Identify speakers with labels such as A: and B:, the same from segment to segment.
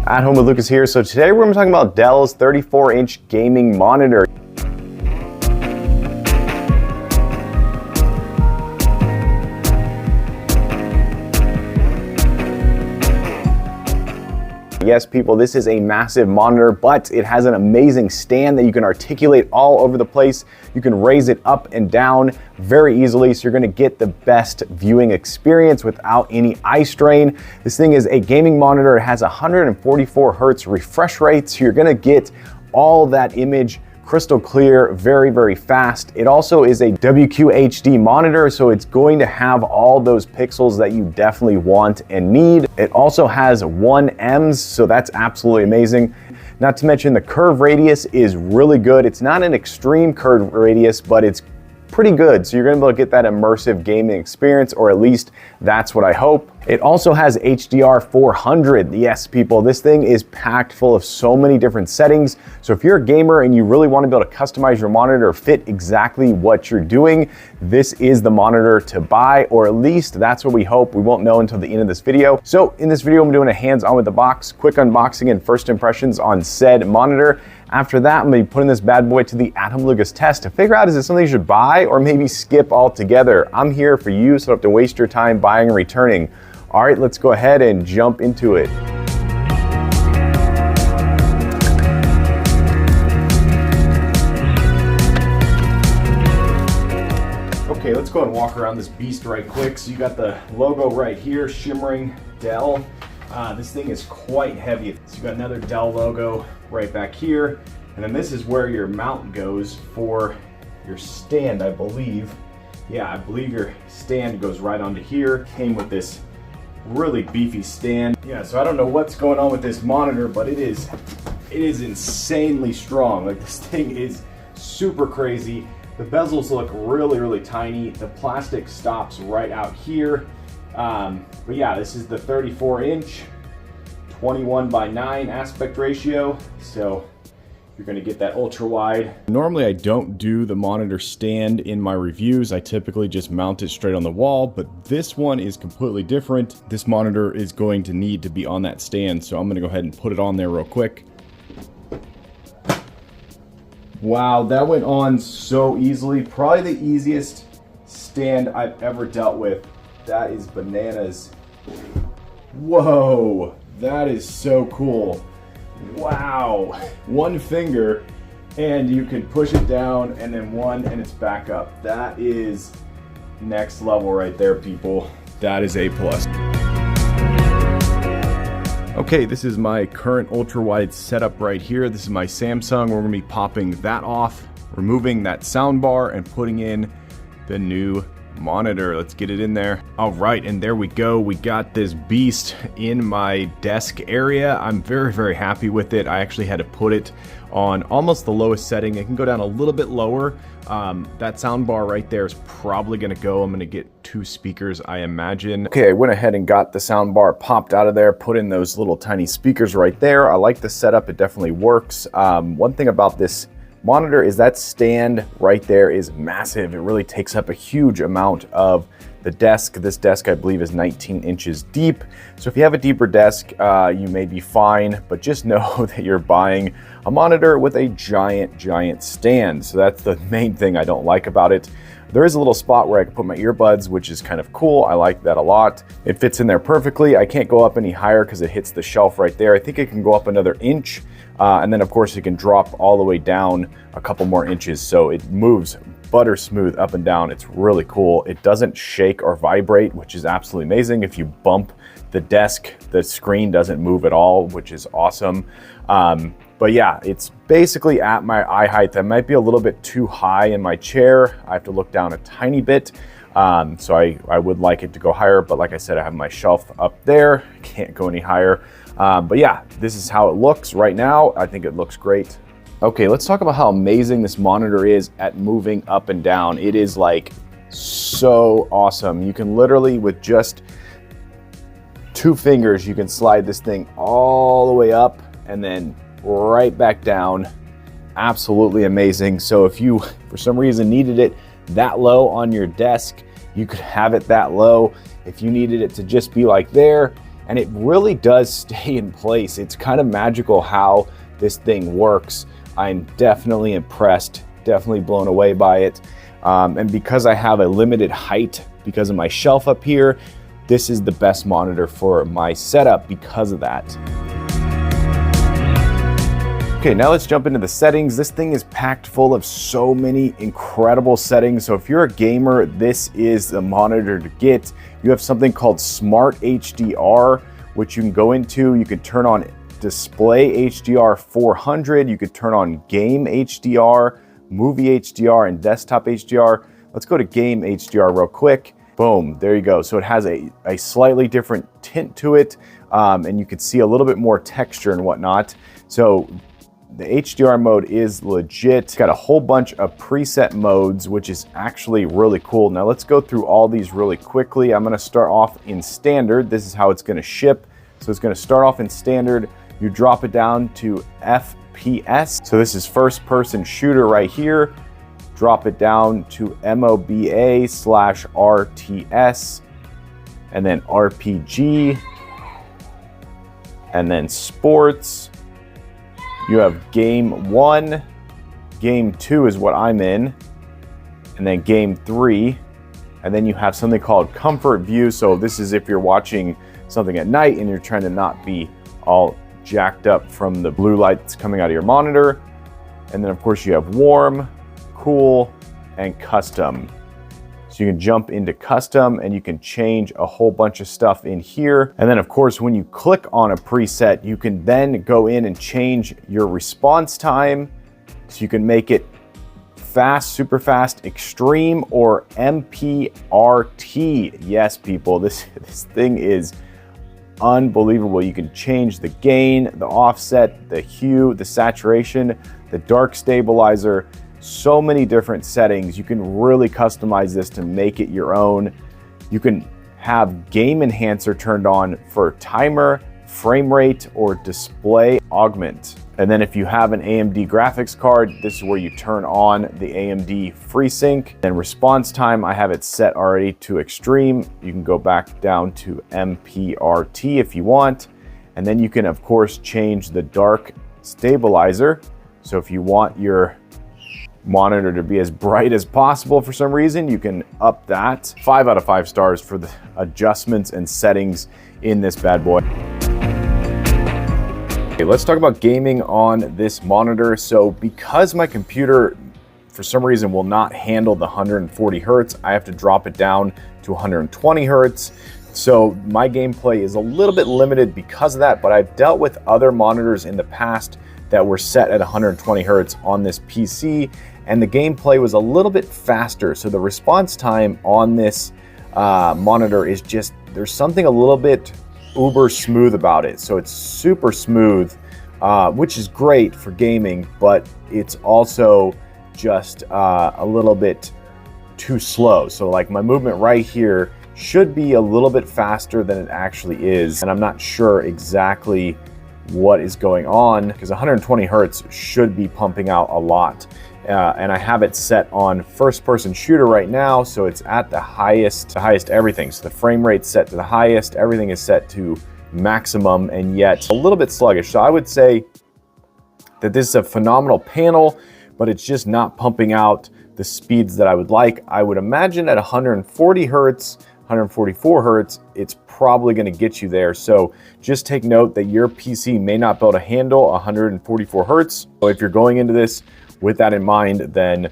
A: At Home with Lucas here. So today we're going to be talking about Dell's 34-inch gaming monitor. Yes, people, this is a massive monitor, but it has an amazing stand that you can articulate all over the place. You can raise it up and down very easily, so you're gonna get the best viewing experience without any eye strain. This thing is a gaming monitor. It has 144 hertz refresh rate, so you're gonna get all that image crystal clear, very, very fast. It also is a WQHD monitor, so it's going to have all those pixels that you definitely want and need. It also has 1 EMS, so that's absolutely amazing. Not to mention the curve radius is really good. It's not an extreme curve radius, but it's pretty good. So you're gonna be able to get that immersive gaming experience, or at least that's what I hope. It also has HDR 400. Yes, people, this thing is packed full of so many different settings. So if you're a gamer and you really want to be able to customize your monitor, fit exactly what you're doing, this is the monitor to buy, or at least that's what we hope. We won't know until the end of this video. So in this video, I'm doing a hands-on with the box, quick unboxing and first impressions on said monitor. After that, I'm gonna be putting this bad boy to the At Home Lucas test to figure out, is it something you should buy or maybe skip altogether? I'm here for you, so you don't have to waste your time buying and returning. All right, let's go ahead and jump into it. Okay, let's go and walk around this beast right quick. So you got the logo right here, shimmering Dell. This thing is quite heavy. So you got another Dell logo right back here. And then this is where your mount goes for your stand, I believe. Yeah, I believe your stand goes right onto here. Came with this really beefy stand. Yeah, so I don't know what's going on with this monitor, but it is insanely strong. Like, this thing is super crazy. The bezels look really, really tiny. The plastic stops right out here. But yeah, this is the 34-inch, 21:9 aspect ratio. So you're gonna get that ultra wide. Normally I don't do the monitor stand in my reviews. I typically just mount it straight on the wall, but this one is completely different. This monitor is going to need to be on that stand, so I'm gonna go ahead and put it on there real quick. Wow, that went on so easily. Probably the easiest stand I've ever dealt with. That is bananas. Whoa, that is so cool. Wow, one finger and you can push it down, and then one and it's back up. That is next level right there, people. That is A+. Okay, this is my current ultra wide setup right here. This is my Samsung. We're gonna be popping that off, removing that sound bar, and putting in the new monitor. Let's get it in there. All right, and there we go. We got this beast in my desk area. I'm very, very happy with it. I actually had to put it on almost the lowest setting. It can go down a little bit lower. That sound bar right there is probably gonna go. I'm gonna get 2 speakers, I imagine. Okay, I went ahead and got the sound bar popped out of there, put in those little tiny speakers right there. I like the setup, it definitely works. One thing about this monitor is that stand right there is massive. It really takes up a huge amount of the desk. This desk, I believe, is 19 inches deep. So if you have a deeper desk, you may be fine, but just know that you're buying a monitor with a giant stand. So that's the main thing I don't like about it. There is a little spot where I can put my earbuds, which is kind of cool. I like that a lot. It fits in there perfectly. I can't go up any higher because it hits the shelf right there. I think it can go up another inch. And then of course it can drop all the way down a couple more inches. So it moves butter smooth up and down. It's really cool. It doesn't shake or vibrate, which is absolutely amazing. If you bump the desk, the screen doesn't move at all, which is awesome. But yeah, it's basically at my eye height. That might be a little bit too high in my chair. I have to look down a tiny bit. So I would like it to go higher, but like I said, I have my shelf up there. Can't go any higher. But yeah, this is how it looks right now. I think it looks great. Okay, let's talk about how amazing this monitor is at moving up and down. It is like so awesome. You can literally, with just 2 fingers, you can slide this thing all the way up and then right back down. Absolutely amazing. So if you, for some reason, needed it that low on your desk, you could have it that low. If you needed it to just be like there, and it really does stay in place. It's kind of magical how this thing works. I'm definitely impressed, definitely blown away by it. And because I have a limited height because of my shelf up here, this is the best monitor for my setup because of that. Okay, now let's jump into the settings. This thing is packed full of so many incredible settings. So if you're a gamer, this is the monitor to get. You have something called Smart HDR, which you can go into. You can turn on display HDR 400. You could turn on game HDR, movie HDR, and desktop HDR. Let's go to game HDR real quick. Boom, there you go. So it has a slightly different tint to it, and you can see a little bit more texture and whatnot. So the HDR mode is legit. It's got a whole bunch of preset modes, which is actually really cool. Now let's go through all these really quickly. I'm gonna start off in standard. This is how it's gonna ship. So it's gonna start off in standard. You drop it down to FPS. So this is first person shooter right here. Drop it down to MOBA/RTS, and then RPG, and then sports. You have game 1, game 2 is what I'm in, and then game 3, and then you have something called comfort view. So this is if you're watching something at night and you're trying to not be all jacked up from the blue light that's coming out of your monitor. And then of course you have warm, cool, and custom. So you can jump into custom and you can change a whole bunch of stuff in here. And then of course, when you click on a preset, you can then go in and change your response time. So you can make it fast, super fast, extreme, or MPRT. Yes, people, this thing is unbelievable. You can change the gain, the offset, the hue, the saturation, the dark stabilizer. So many different settings. You can really customize this to make it your own. You can have game enhancer turned on for timer, frame rate, or display augment. And then if you have an AMD graphics card, this is where you turn on the AMD FreeSync. Then response time, I have it set already to extreme. You can go back down to MPRT if you want. And then you can of course change the dark stabilizer. So if you want your monitor to be as bright as possible for some reason, you can up that. 5 out of 5 stars for the adjustments and settings in this bad boy. Okay, let's talk about gaming on this monitor. So because my computer for some reason will not handle the 140 hertz, I have to drop it down to 120 hertz. So my gameplay is a little bit limited because of that, but I've dealt with other monitors in the past that were set at 120 hertz on this PC, and the gameplay was a little bit faster. So the response time on this monitor is just, there's something a little bit uber smooth about it. So it's super smooth, which is great for gaming, but it's also just a little bit too slow. So like my movement right here should be a little bit faster than it actually is, and I'm not sure exactly what is going on because 120 hertz should be pumping out a lot. And I have it set on first person shooter right now, so it's at the highest everything. So the frame rate's set to the highest, everything is set to maximum, and yet a little bit sluggish. So I would say that this is a phenomenal panel, but it's just not pumping out the speeds that I would like. I would imagine at 140 hertz, 144 hertz, it's probably going to get you there. So just take note that your PC may not be able to handle 144 hertz. So if you're going into this with that in mind, then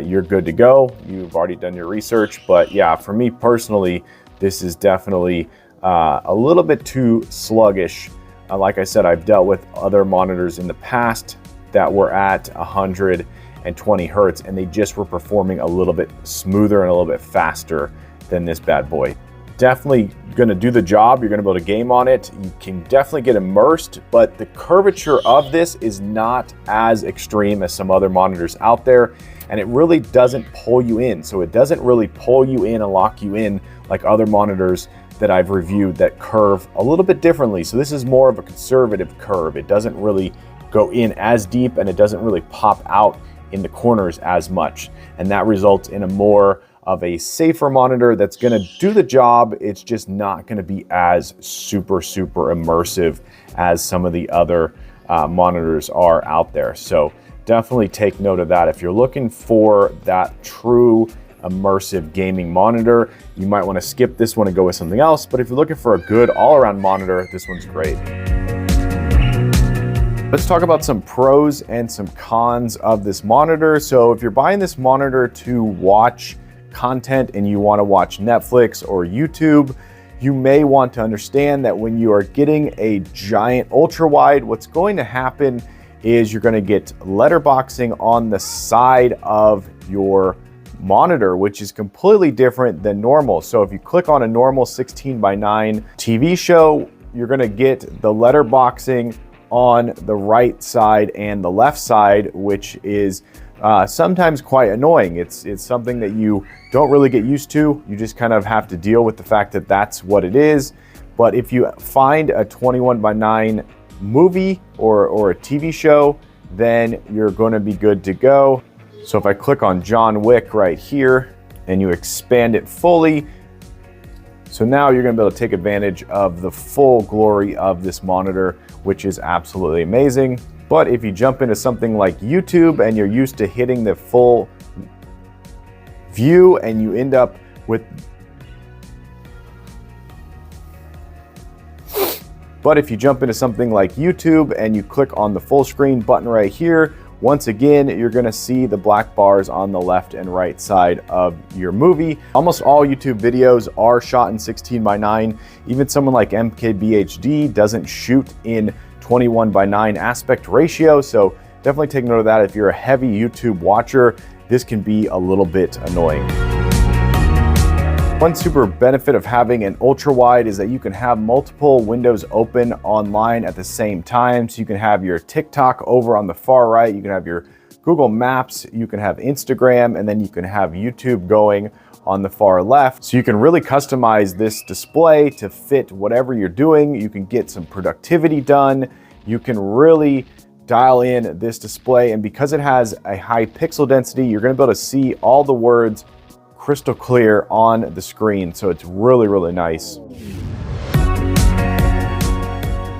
A: you're good to go. You've already done your research. But yeah, for me personally, this is definitely a little bit too sluggish. Like I said, I've dealt with other monitors in the past that were at 120 hertz, and they just were performing a little bit smoother and a little bit faster than this bad boy. Definitely gonna do the job. You're gonna be able to game on it. You can definitely get immersed, but the curvature of this is not as extreme as some other monitors out there, and it really doesn't pull you in. So it doesn't really pull you in and lock you in like other monitors that I've reviewed that curve a little bit differently. So this is more of a conservative curve. It doesn't really go in as deep, and it doesn't really pop out in the corners as much, and that results in a more of a safer monitor that's gonna do the job. It's just not gonna be as super immersive as some of the other monitors are out there. So definitely take note of that. If you're looking for that true immersive gaming monitor, you might want to skip this one and go with something else. But if you're looking for a good all-around monitor, this one's great. Let's talk about some pros and some cons of this monitor. So if you're buying this monitor to watch content and you want to watch Netflix or YouTube, you may want to understand that when you are getting a giant ultra wide, what's going to happen is you're going to get letterboxing on the side of your monitor, which is completely different than normal. So if you click on a normal 16:9 TV show, you're going to get the letterboxing on the right side and the left side, which is sometimes quite annoying. It's something that you don't really get used to. You just kind of have to deal with the fact that that's what it is. But if you find a 21:9 movie or a TV show, then you're going to be good to go. So if I click on John Wick right here and you expand it fully, so now you're going to be able to take advantage of the full glory of this monitor, which is absolutely amazing. But if you jump into something like YouTube and you're used to hitting the full view and you end up with if you jump into something like YouTube and you click on the full screen button right here, once again, you're gonna see the black bars on the left and right side of your movie. Almost all YouTube videos are shot in 16:9. Even someone like MKBHD doesn't shoot in 21:9 aspect ratio. So definitely take note of that. If you're a heavy YouTube watcher, this can be a little bit annoying. One super benefit of having an ultra wide is that you can have multiple windows open online at the same time. So you can have your TikTok over on the far right, you can have your Google Maps, you can have Instagram, and then you can have YouTube going on the far left. So you can really customize this display to fit whatever you're doing. You can get some productivity done. You can really dial in this display, and because it has a high pixel density, you're gonna be able to see all the words crystal clear on the screen. So it's really nice.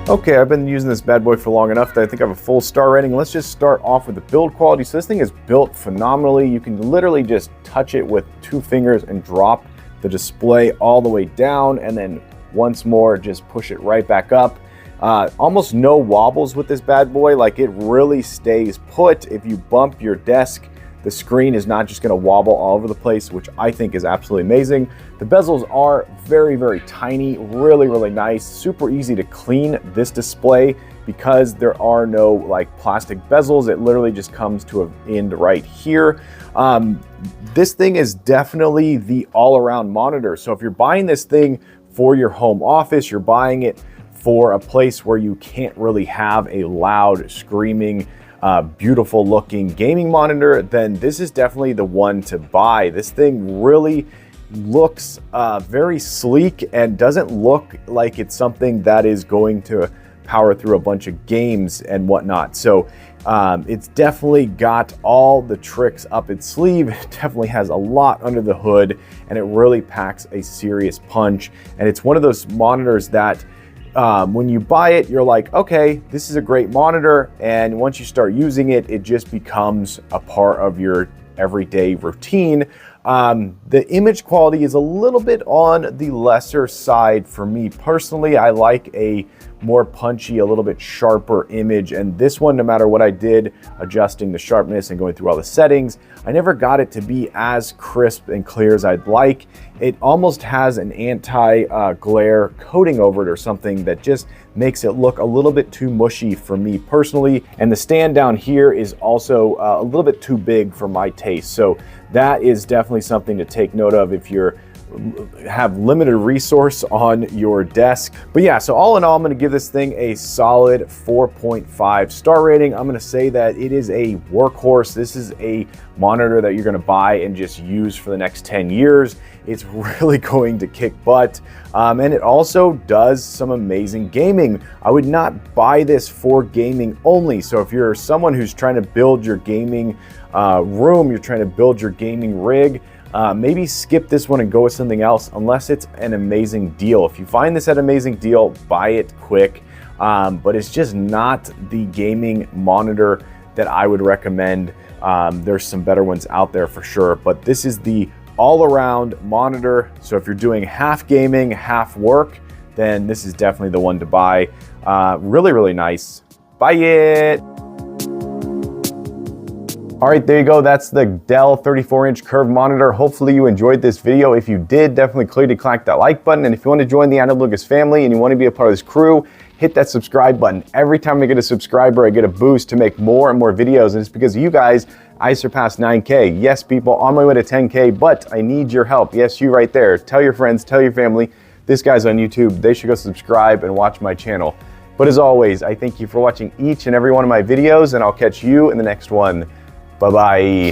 A: Okay, I've been using this bad boy for long enough that I think I have a full star rating. Let's just start off with the build quality. So this thing is built phenomenally. You can literally just touch it with 2 fingers and drop the display all the way down, and then once more just push it right back up. Almost no wobbles with this bad boy. Like, it really stays put. If you bump your desk, the screen is not just going to wobble all over the place, which I think is absolutely amazing. The bezels are very tiny, really nice. Super easy to clean this display because there are no like plastic bezels. It literally just comes to an end right here. This thing is definitely the all-around monitor. So if you're buying this thing for your home office, you're buying it for a place where you can't really have a loud screaming beautiful looking gaming monitor, then this is definitely the one to buy. This thing really looks very sleek and doesn't look like it's something that is going to power through a bunch of games and whatnot. So it's definitely got all the tricks up its sleeve. It definitely has a lot under the hood, and it really packs a serious punch. And it's one of those monitors that when you buy it, you're like, okay, this is a great monitor. And once you start using it, it just becomes a part of your everyday routine. The image quality is a little bit on the lesser side for me personally. I like a more punchy, a little bit sharper image, and this one, no matter what I did, adjusting the sharpness and going through all the settings, I never got it to be as crisp and clear as I'd like. It almost has an anti-glare coating over it or something that just makes it look a little bit too mushy for me personally. And the stand down here is also a little bit too big for my taste. So that is definitely something to take note of if you're have limited resource on your desk. But yeah, so all in all, I'm going to give this thing a solid 4.5 star rating. I'm going to say that it is a workhorse. This is a monitor that you're going to buy and just use for the next 10 years. It's really going to kick butt. And it also does some amazing gaming. I would not buy this for gaming only. So if you're someone who's trying to build your gaming room, you're trying to build your gaming rig, maybe skip this one and go with something else unless it's an amazing deal. If you find this at an amazing deal, buy it quick. But it's just not the gaming monitor that I would recommend. There's some better ones out there for sure, but this is the all-around monitor. So if you're doing half gaming, half work, then this is definitely the one to buy. Really, really nice. Buy it. All right, there you go. That's the Dell 34-inch curved monitor. Hopefully you enjoyed this video. If you did, definitely click that like button. And if you want to join the Adam Lucas family and you want to be a part of this crew, hit that subscribe button. Every time I get a subscriber, I get a boost to make more and more videos. And it's because of you guys, I surpassed 9K. Yes, people, on my way to 10K, but I need your help. Yes, you right there. Tell your friends, tell your family. This guy's on YouTube. They should go subscribe and watch my channel. But as always, I thank you for watching each and every one of my videos, and I'll catch you in the next one. Bye-bye.